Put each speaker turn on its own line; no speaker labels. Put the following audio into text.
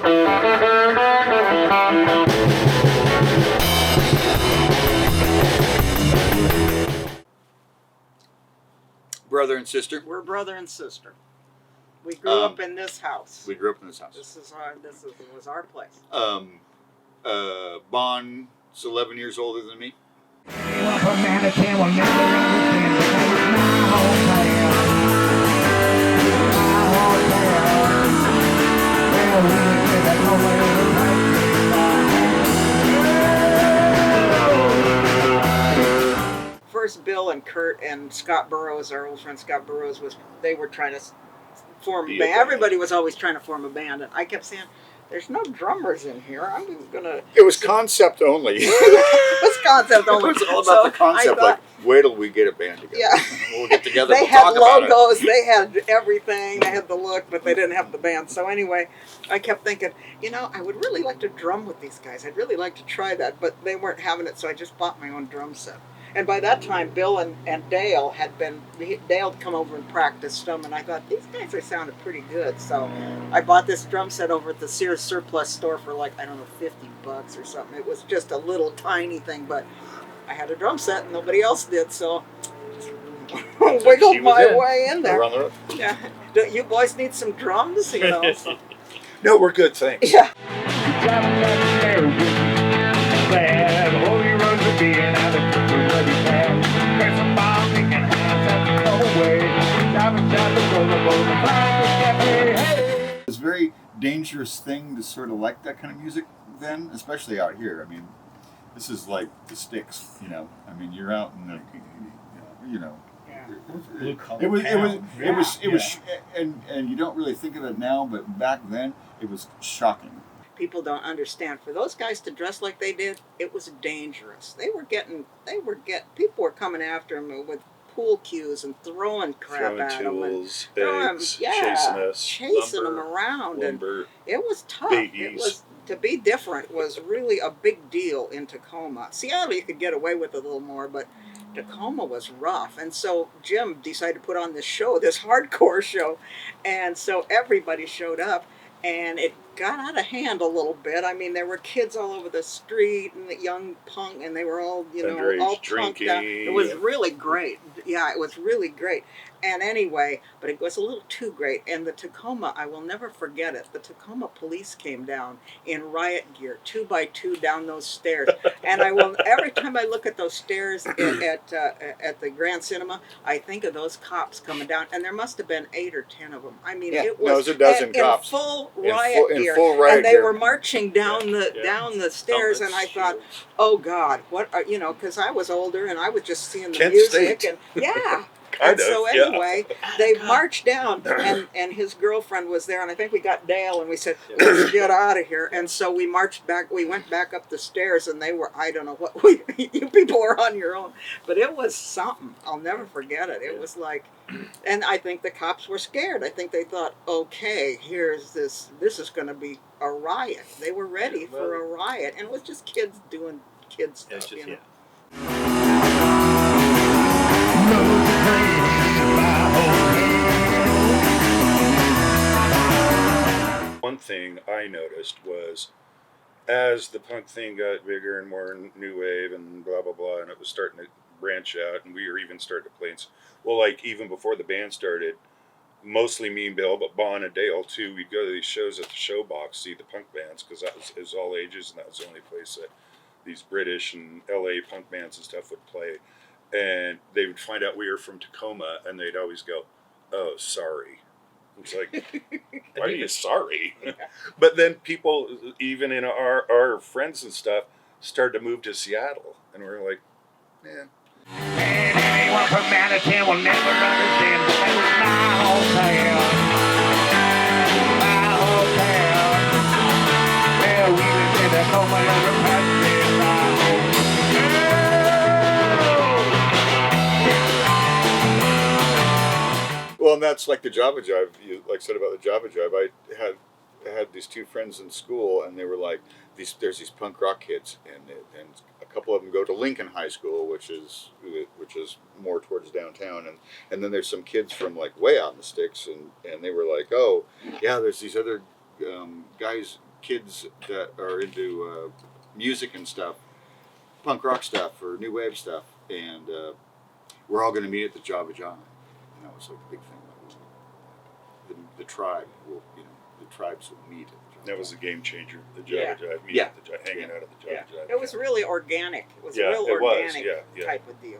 Brother and sister.
We're brother and sister. We grew up in this house.
We grew up in this house.
This was our place.
Bon's 11 years older than me.
First, Bill and Kurt and Scott Burrows, our old friend Scott Burrows, they were trying to form a band. Everybody was always trying to form a band, and I kept saying, "There's no drummers in here. I'm gonna."
It was concept only.
It was concept only.
It was all about the concept. Like, wait till we get a band together.
Yeah,
we'll get together.
They had logos. They had everything. They had the look, but they didn't have the band. So anyway, I kept thinking, I would really like to drum with these guys. I'd really like to try that, but they weren't having it. So I just bought my own drum set. And by that time, Bill and Dale had come over and practiced them, and I thought, these guys are sounding pretty good. So I bought this drum set over at the Sears surplus store for like, I don't know, $50 or something. It was just a little tiny thing, but I had a drum set and nobody else did, so wiggled my way in there. Yeah. Do you boys need some drums? So.
No, we're good, thanks.
Yeah.
It's a very dangerous thing to sort of like that kind of music then, especially out here. I mean, this is like the sticks, I mean, you're out in the, It was, and you don't really think of it now, but back then it was shocking.
People don't understand. For those guys to dress like they did, it was dangerous. People were coming after them with pool cues and throwing crap at
tools,
them. Chasing them around.
Lumber,
and it was tough.
babies.
To be different was really a big deal in Tacoma. Seattle, you could get away with it a little more, but Tacoma was rough. And so Jim decided to put on this show, this hardcore show. And so everybody showed up, and it got out of hand a little bit. I mean, there were kids all over the street and the young punk, and they were all, all
drinking.
It was really great. Yeah, it was really great. And anyway, but it was a little too great. And the Tacoma, I will never forget it. The Tacoma police came down in riot gear, 2x2 down those stairs. And every time I look at those stairs at the Grand Cinema, I think of those cops coming down. And there must have been 8 or 10 of them. I mean, it was
a dozen cops
in full riot gear. And they were marching down the stairs. And I thought, oh God, what are, because I was older and I was just seeing the music. And yeah. And so anyway, they marched down, and his girlfriend was there, and I think we got Dale, and we said, let's get out of here. And so we marched back. We went back up the stairs, and they were, I don't know what, you people were on your own. But it was something. I'll never forget it. It was like, and I think the cops were scared. I think they thought, okay, this is going to be a riot. They were ready for a riot, and it was just kids doing kid stuff,
One thing I noticed was, as the punk thing got bigger and more new wave and blah blah blah, and it was starting to branch out, and we were even starting to play. Well, like even before the band started, mostly me and Bill, but Bon and Dale too. We'd go to these shows at the Showbox, see the punk bands, because that was all ages, and that was the only place that these British and LA punk bands and stuff would play. And they would find out we were from Tacoma, and they'd always go, "Oh, sorry." It's like, why are you sorry? But then people, even in our friends and stuff, started to move to Seattle, and we're like, man.
And anyone from Manhattan will never understand. That was my hometown. My hometown. Well, we lived in Tacoma, never passed my home.
Well, and that's like the Java Jive. You said about the Java Jive. I had these two friends in school, and they were like, there's these punk rock kids, and a couple of them go to Lincoln High School, which is more towards downtown, and then there's some kids from like way out in the sticks, and they were like, oh yeah, there's these other guys kids that are into music and stuff, punk rock stuff or new wave stuff, and we're all going to meet at the Java Jive. And that was a big thing. The tribe will, the tribes will meet at the Java.
That was a game changer. The Java Jive, hanging out at the Java Jive.
It was really organic. It was a real
organic
type of deal.